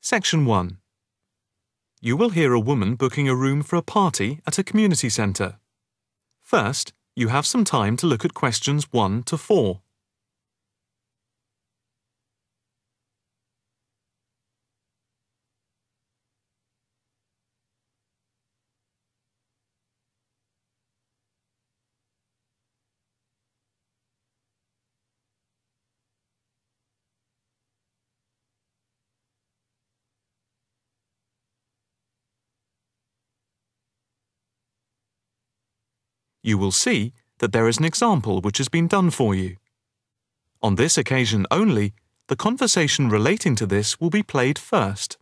Section 1. You will hear a woman booking a room for a party at a community centre. First, you have some time to look at questions 1 to 4. You will see that there is an example which has been done for you. On this occasion only, the conversation relating to this will be played first.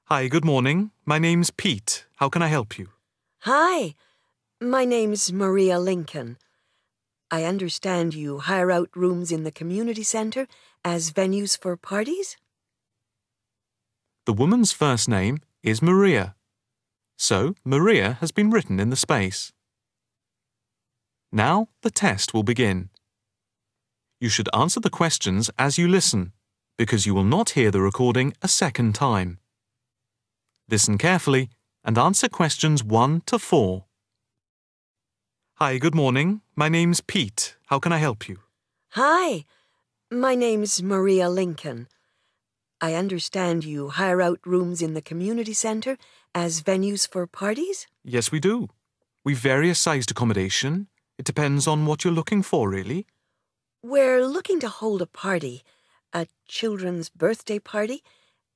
Hi, good morning. My name's Pete. How can I help you? Hi, my name's Maria Lincoln. I understand you hire out rooms in the community centre as venues for parties? The woman's first name is Maria. So, Maria has been written in the space. Now, the test will begin. You should answer the questions as you listen, because you will not hear the recording a second time. Listen carefully and answer questions 1 to 4. Hi, good morning. My name's Pete. How can I help you? Hi, my name's Maria Lincoln. I understand you hire out rooms in the community centre as venues for parties? Yes, we do. We've various sized accommodation. It depends on what you're looking for, really. We're looking to hold a party, a children's birthday party,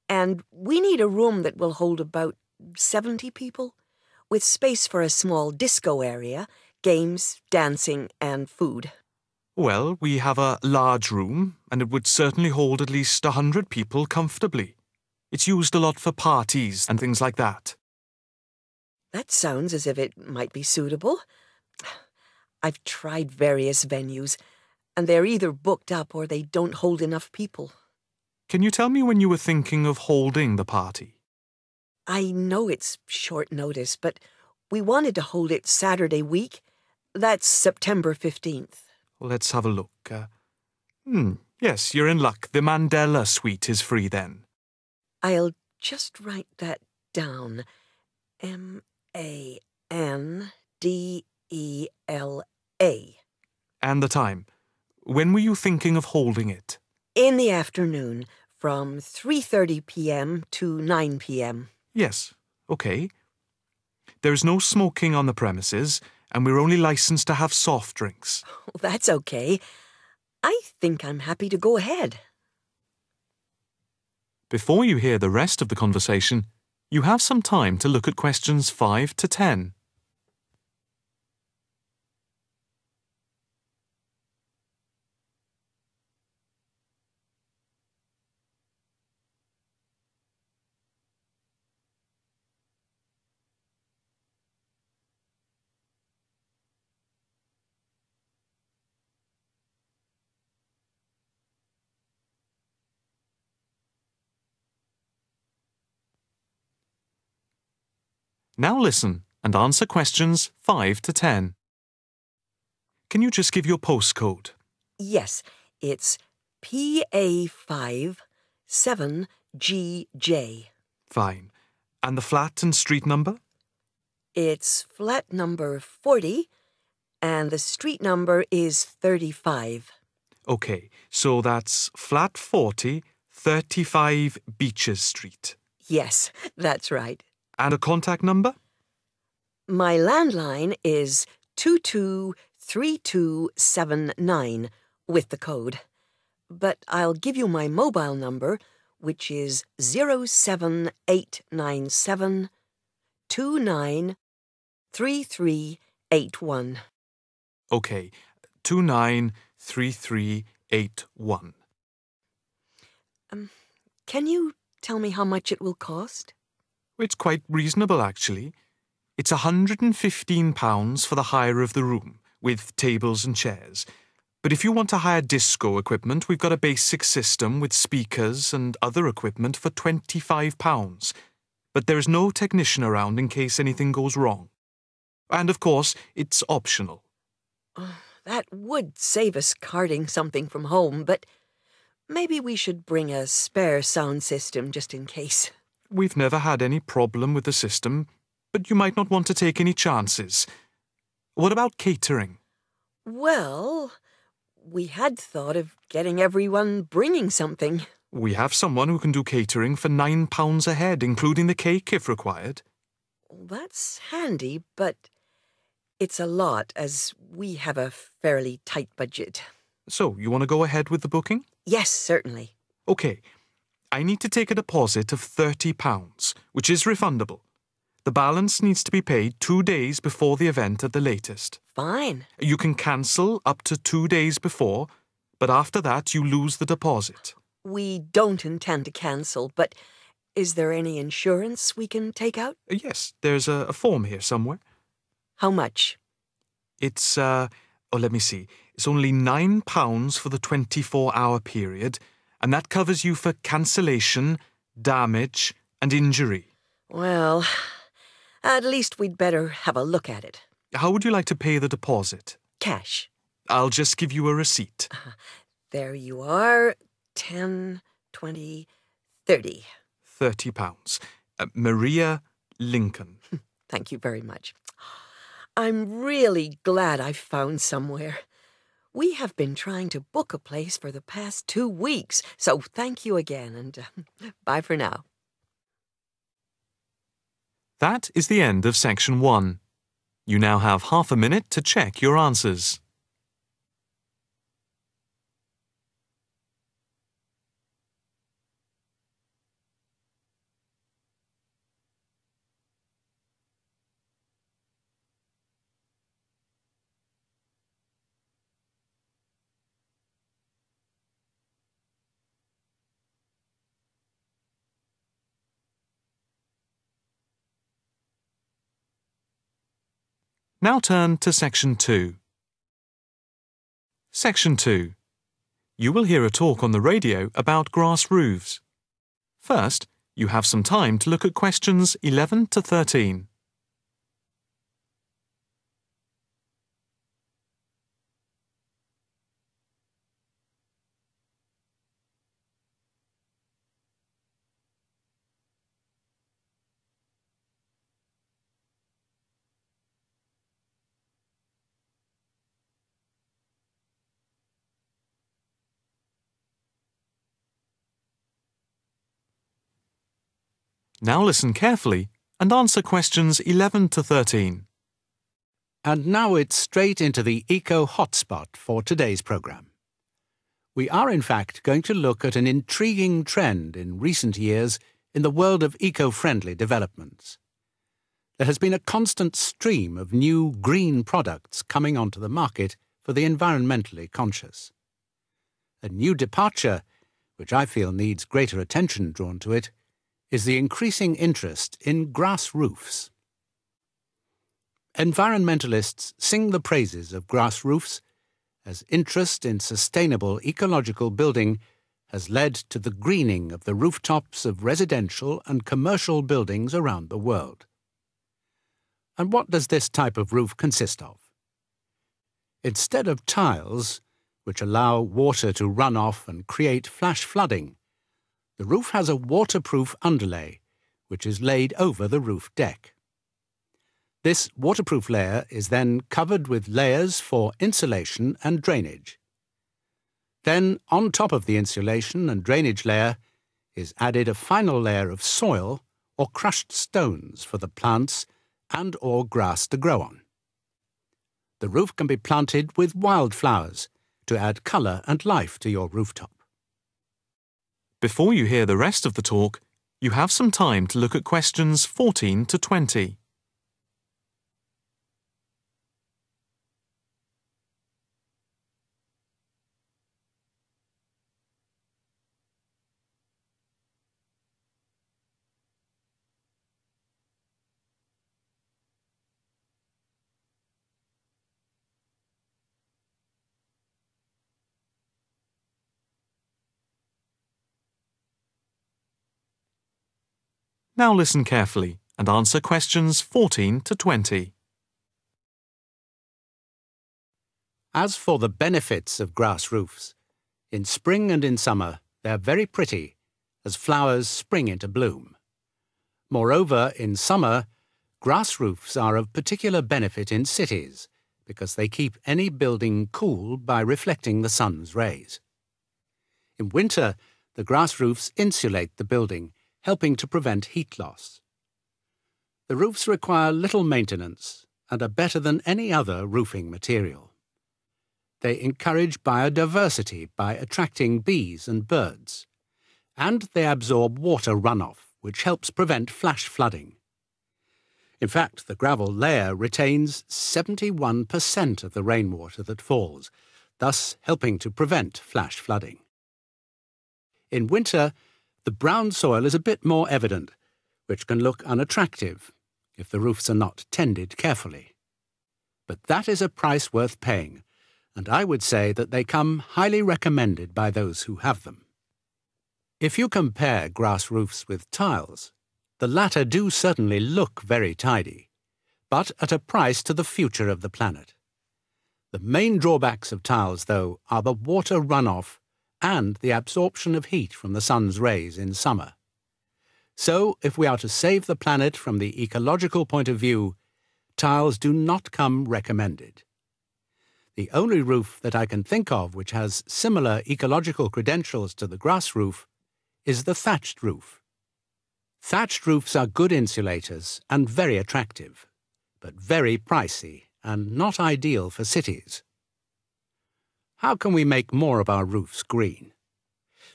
and we need a room that will hold about 70 people, with space for a small disco area, games, dancing, and food. Well, we have a large room, and it would certainly hold at least 100 people comfortably. It's used a lot for parties and things like that. That sounds as if it might be suitable. I've tried various venues, and they're either booked up or they don't hold enough people. Can you tell me when you were thinking of holding the party? I know it's short notice, but we wanted to hold it Saturday week. That's September 15th. Let's have a look. Yes, you're in luck. The Mandela suite is free then. I'll just write that down. Mandela. And the time. When were you thinking of holding it? In the afternoon, from 3:30 p.m. to 9 p.m. Yes, okay. There's no smoking on the premises, and we're only licensed to have soft drinks. That's okay. I think I'm happy to go ahead. Before you hear the rest of the conversation, you have some time to look at questions 5 to 10. Now listen and answer questions 5 to 10. Can you just give your postcode? Yes, it's PA5 7GJ. Fine. And the flat and street number? It's flat number 40, and the street number is 35. Okay, so that's flat 40, 35 Beaches Street. Yes, that's right. And a contact number? My landline is 223279 with the code. But I'll give you my mobile number, which is 07897 293381. Okay, 293381. Can you tell me how much it will cost? It's quite reasonable, actually. It's £115 for the hire of the room, with tables and chairs. But if you want to hire disco equipment, we've got a basic system with speakers and other equipment for £25. But there is no technician around in case anything goes wrong. And of course, it's optional. That would save us carting something from home, but Maybe we should bring a spare sound system just in case. We've never had any problem with the system, but you might not want to take any chances. What about catering? Well, we had thought of getting everyone bringing something. We have someone who can do catering for £9 a head, including the cake if required. That's handy, but it's a lot as we have a fairly tight budget. So, you want to go ahead with the booking? Yes, certainly. OK. I need to take a deposit of £30, which is refundable. The balance needs to be paid 2 days before the event at the latest. Fine. You can cancel up to 2 days before, but after that you lose the deposit. We don't intend to cancel, but is there any insurance we can take out? Yes, there's a form here somewhere. How much? It's, let me see. It's only £9 for the 24-hour period, and that covers you for cancellation, damage, and injury. Well, at least we'd better have a look at it. How would you like to pay the deposit? Cash. I'll just give you a receipt. There you are. 10, 20, 30. £30. Maria Lincoln. Thank you very much. I'm really glad I found somewhere. We have been trying to book a place for the past 2 weeks, so thank you again, and bye for now. That is the end of section 1. You now have half a minute to check your answers. Now turn to section 2. Section 2. You will hear a talk on the radio about grass roofs. First, you have some time to look at questions 11 to 13. Now listen carefully and answer questions 11 to 13. And now it's straight into the Eco Hotspot for today's programme. We are in fact going to look at an intriguing trend in recent years in the world of eco-friendly developments. There has been a constant stream of new green products coming onto the market for the environmentally conscious. A new departure, which I feel needs greater attention drawn to it, is the increasing interest in grass roofs. Environmentalists sing the praises of grass roofs as interest in sustainable ecological building has led to the greening of the rooftops of residential and commercial buildings around the world. And what does this type of roof consist of? Instead of tiles, which allow water to run off and create flash flooding, the roof has a waterproof underlay, which is laid over the roof deck. This waterproof layer is then covered with layers for insulation and drainage. Then, on top of the insulation and drainage layer, is added a final layer of soil or crushed stones for the plants and/or grass to grow on. The roof can be planted with wildflowers to add colour and life to your rooftop. Before you hear the rest of the talk, you have some time to look at questions 14 to 20. Now listen carefully and answer questions 14 to 20. As for the benefits of grass roofs, In spring and in summer, they're very pretty, as flowers spring into bloom. Moreover, in summer, grass roofs are of particular benefit in cities because they keep any building cool by reflecting the sun's rays. In winter, the grass roofs insulate the building, helping to prevent heat loss. The roofs require little maintenance and are better than any other roofing material. They encourage biodiversity by attracting bees and birds, and they absorb water runoff, which helps prevent flash flooding. In fact, the gravel layer retains 71% of the rainwater that falls, thus helping to prevent flash flooding. In winter, the brown soil is a bit more evident, which can look unattractive if the roofs are not tended carefully. But that is a price worth paying, and I would say that they come highly recommended by those who have them. If you compare grass roofs with tiles, the latter do certainly look very tidy, but at a price to the future of the planet. The main drawbacks of tiles, though, are the water runoff and the absorption of heat from the sun's rays in summer. So, if we are to save the planet from the ecological point of view, tiles do not come recommended. The only roof that I can think of which has similar ecological credentials to the grass roof is the thatched roof. Thatched roofs are good insulators and very attractive, but very pricey and not ideal for cities. How can we make more of our roofs green?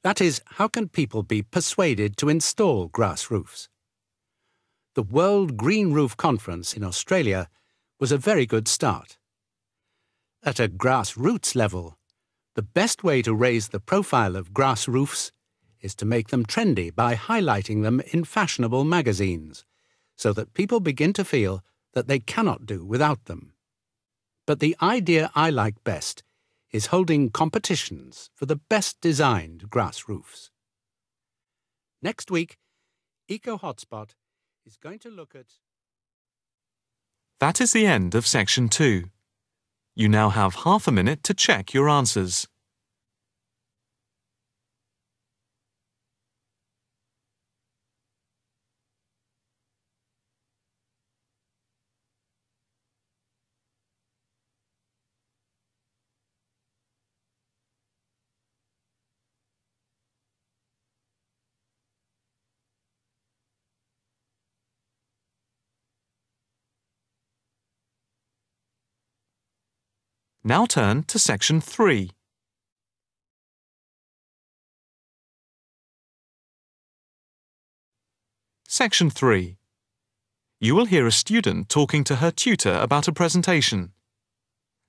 That is, how can people be persuaded to install grass roofs? The World Green Roof Conference in Australia was a very good start. At a grassroots level, the best way to raise the profile of grass roofs is to make them trendy by highlighting them in fashionable magazines, so that people begin to feel that they cannot do without them. But the idea I like best is holding competitions for the best designed grass roofs. Next week, Eco Hotspot is going to look at... That is the end of section 2. You now have half a minute to check your answers. Now turn to section 3. Section 3. You will hear a student talking to her tutor about a presentation.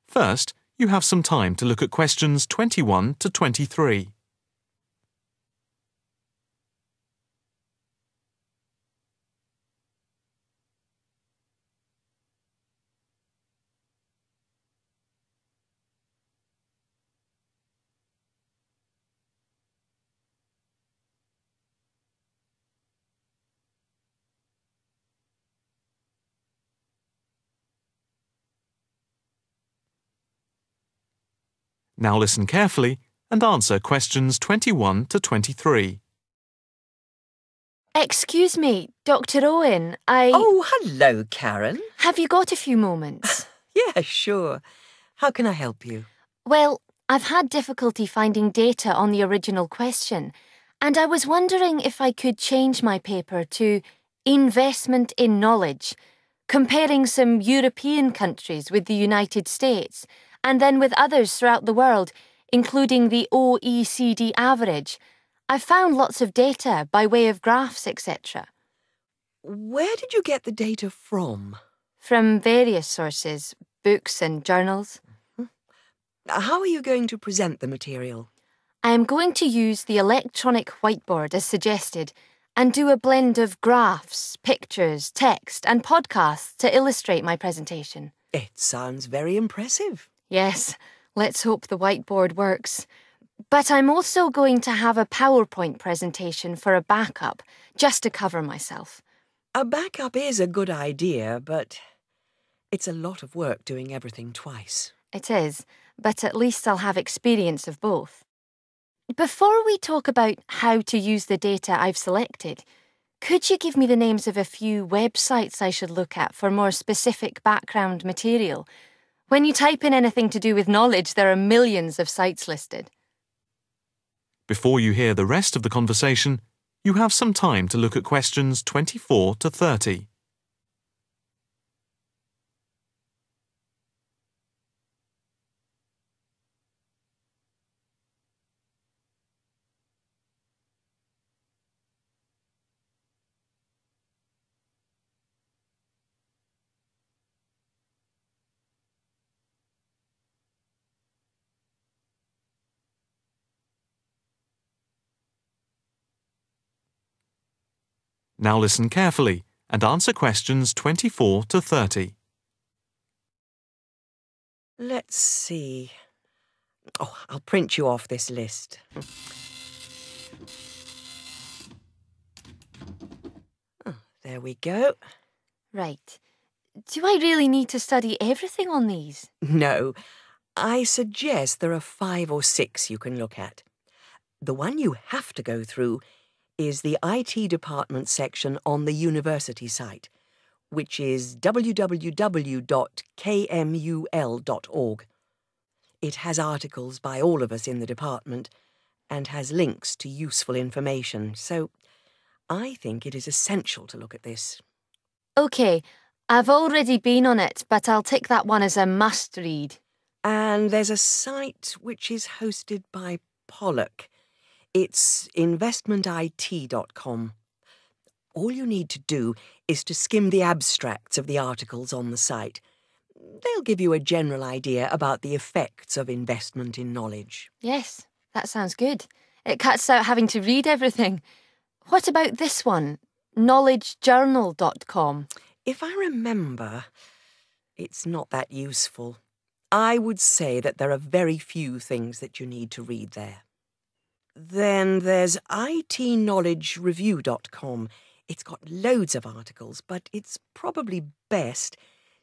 First, you have some time to look at questions 21 to 23. Now listen carefully and answer questions 21 to 23. Excuse me, Dr. Owen, Oh, hello, Karen. Have you got a few moments? Yeah, sure. How can I help you? Well, I've had difficulty finding data on the original question, and I was wondering if I could change my paper to Investment in Knowledge, comparing some European countries with the United States, and then with others throughout the world, including the OECD average. I found lots of data by way of graphs, etc. Where did you get the data from? From various sources, books and journals. How are you going to present the material? I am going to use the electronic whiteboard as suggested and do a blend of graphs, pictures, text and podcasts to illustrate my presentation. It sounds very impressive. Yes, let's hope the whiteboard works. But I'm also going to have a PowerPoint presentation for a backup, just to cover myself. A backup is a good idea, but it's a lot of work doing everything twice. It is, but at least I'll have experience of both. Before we talk about how to use the data I've selected, could you give me the names of a few websites I should look at for more specific background material? When you type in anything to do with knowledge, there are millions of sites listed. Before you hear the rest of the conversation, you have some time to look at questions 24 to 30. Now listen carefully and answer questions 24 to 30. Let's see. Oh, I'll print you off this list. Oh, there we go. Right. Do I really need to study everything on these? No, I suggest there are 5 or 6 you can look at. The one you have to go through is the IT department section on the university site, which is www.kmul.org. It has articles by all of us in the department and has links to useful information, so I think it is essential to look at this. OK, I've already been on it, but I'll tick that one as a must-read. And there's a site which is hosted by Pollock. It's investmentit.com. All you need to do is to skim the abstracts of the articles on the site. They'll give you a general idea about the effects of investment in knowledge. Yes, that sounds good. It cuts out having to read everything. What about this one? knowledgejournal.com. If I remember, it's not that useful. I would say that there are very few things that you need to read there. Then there's itknowledgereview.com. It's got loads of articles, but it's probably best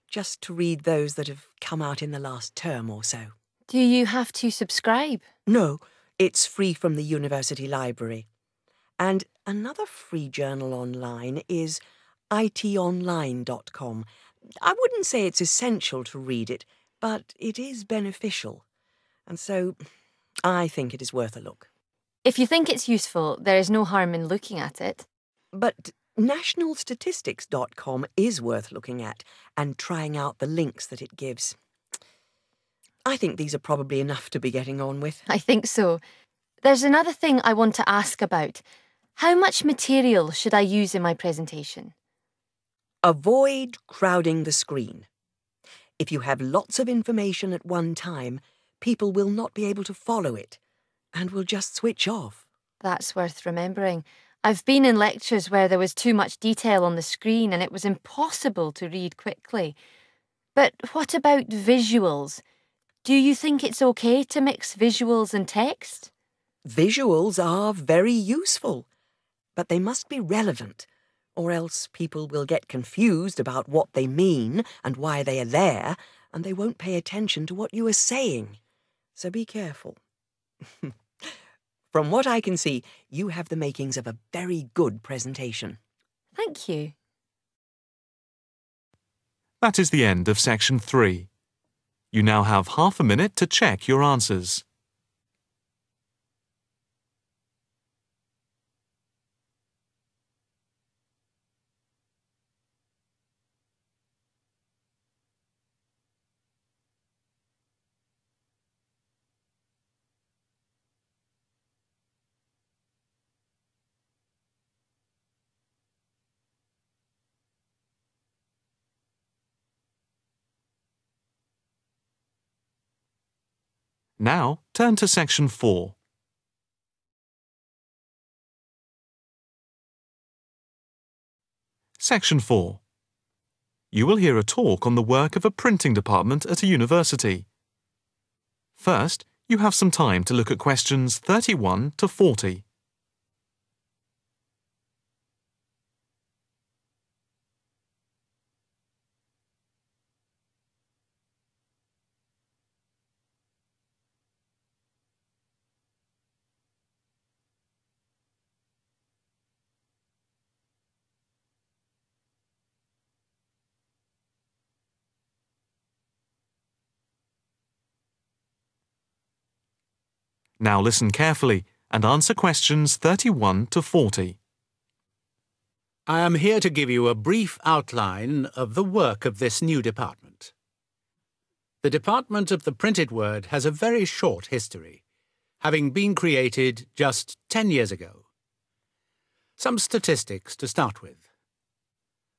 just to read those that have come out in the last term or so. Do you have to subscribe? No, it's free from the university library. And another free journal online is itonline.com. I wouldn't say it's essential to read it, but it is beneficial. And so I think it is worth a look. If you think it's useful, there is no harm in looking at it. But nationalstatistics.com is worth looking at and trying out the links that it gives. I think these are probably enough to be getting on with. I think so. There's another thing I want to ask about. How much material should I use in my presentation? Avoid crowding the screen. If you have lots of information at one time, people will not be able to follow it and will just switch off. That's worth remembering. I've been in lectures where there was too much detail on the screen and it was impossible to read quickly. But what about visuals? Do you think it's okay to mix visuals and text? Visuals are very useful, but they must be relevant, or else people will get confused about what they mean and why they are there, and they won't pay attention to what you are saying. So be careful. From what I can see, you have the makings of a very good presentation. Thank you. That is the end of section 3. You now have half a minute to check your answers. Now, turn to section 4. Section 4. You will hear a talk on the work of a printing department at a university. First, you have some time to look at questions 31 to 40. Now listen carefully and answer questions 31 to 40. I am here to give you a brief outline of the work of this new department. The Department of the Printed Word has a very short history, having been created just 10 years ago. Some statistics to start with.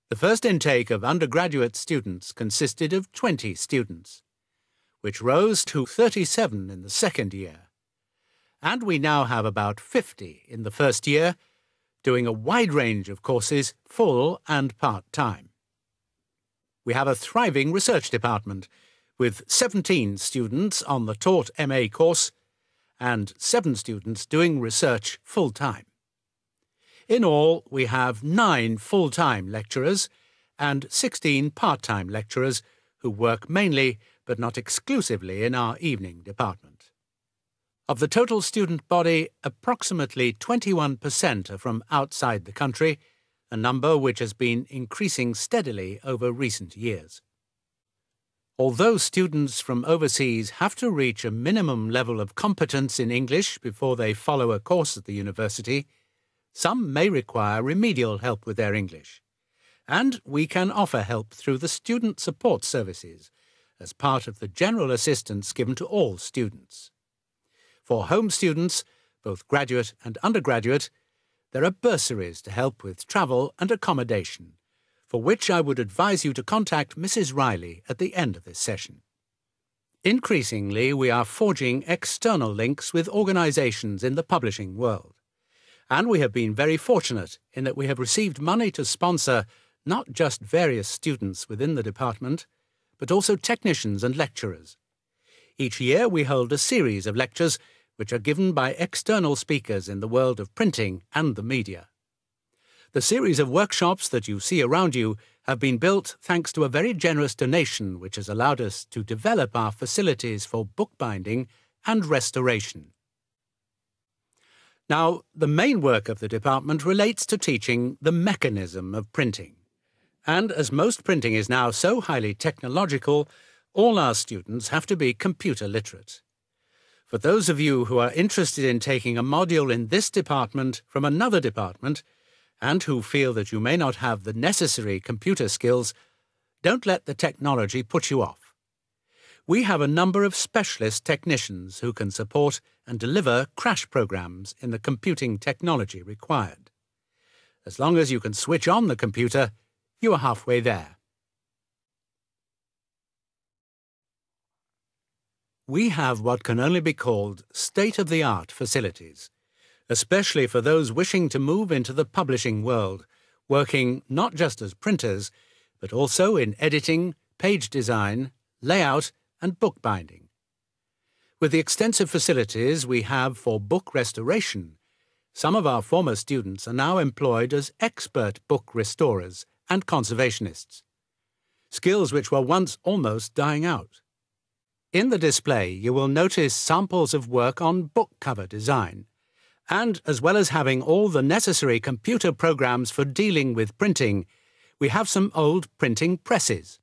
The first intake of undergraduate students consisted of 20 students, which rose to 37 in the second year. And we now have about 50 in the first year, doing a wide range of courses, full and part-time. We have a thriving research department, with 17 students on the taught MA course and 7 students doing research full-time. In all, we have 9 full-time lecturers and 16 part-time lecturers who work mainly but not exclusively in our evening department. Of the total student body, approximately 21% are from outside the country, a number which has been increasing steadily over recent years. Although students from overseas have to reach a minimum level of competence in English before they follow a course at the university, some may require remedial help with their English, and we can offer help through the Student Support Services as part of the general assistance given to all students. For home students, both graduate and undergraduate, there are bursaries to help with travel and accommodation, for which I would advise you to contact Mrs. Riley at the end of this session. Increasingly, we are forging external links with organisations in the publishing world, and we have been very fortunate in that we have received money to sponsor not just various students within the department, but also technicians and lecturers. Each year we hold a series of lectures which are given by external speakers in the world of printing and the media. The series of workshops that you see around you have been built thanks to a very generous donation which has allowed us to develop our facilities for bookbinding and restoration. Now, the main work of the department relates to teaching the mechanism of printing. And as most printing is now so highly technological, all our students have to be computer literate. For those of you who are interested in taking a module in this department from another department, and who feel that you may not have the necessary computer skills, don't let the technology put you off. We have a number of specialist technicians who can support and deliver crash programs in the computing technology required. As long as you can switch on the computer, you are halfway there. We have what can only be called state-of-the-art facilities, especially for those wishing to move into the publishing world, working not just as printers, but also in editing, page design, layout, and bookbinding. With the extensive facilities we have for book restoration, some of our former students are now employed as expert book restorers and conservationists, skills which were once almost dying out. In the display, you will notice samples of work on book cover design, and as well as having all the necessary computer programs for dealing with printing, we have some old printing presses.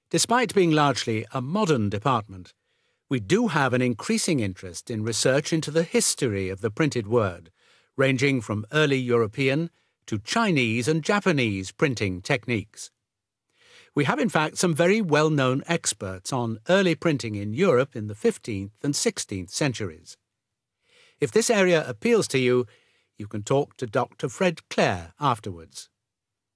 Despite being largely a modern department, we do have an increasing interest in research into the history of the printed word, ranging from early European to Chinese and Japanese printing techniques. We have in fact some very well-known experts on early printing in Europe in the 15th and 16th centuries. If this area appeals to you, you can talk to Dr. Fred Clare afterwards.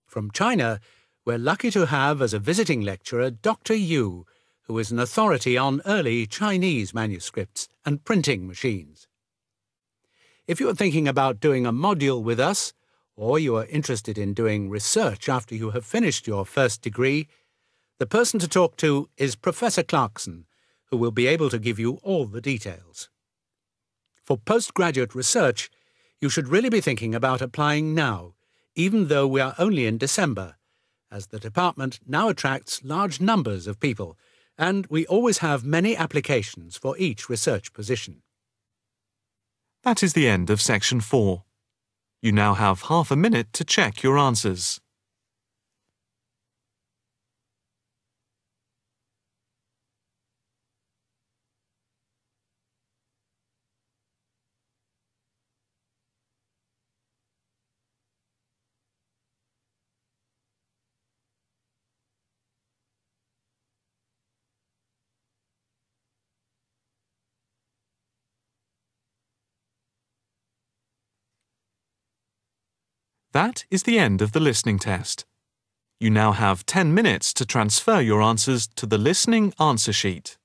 From China, we're lucky to have as a visiting lecturer Dr. Yu, who is an authority on early Chinese manuscripts and printing machines. If you are thinking about doing a module with us, or you are interested in doing research after you have finished your first degree, the person to talk to is Professor Clarkson, who will be able to give you all the details. For postgraduate research, you should really be thinking about applying now, even though we are only in December, as the department now attracts large numbers of people, and we always have many applications for each research position. That is the end of section 4. You now have half a minute to check your answers. That is the end of the listening test. You now have 10 minutes to transfer your answers to the listening answer sheet.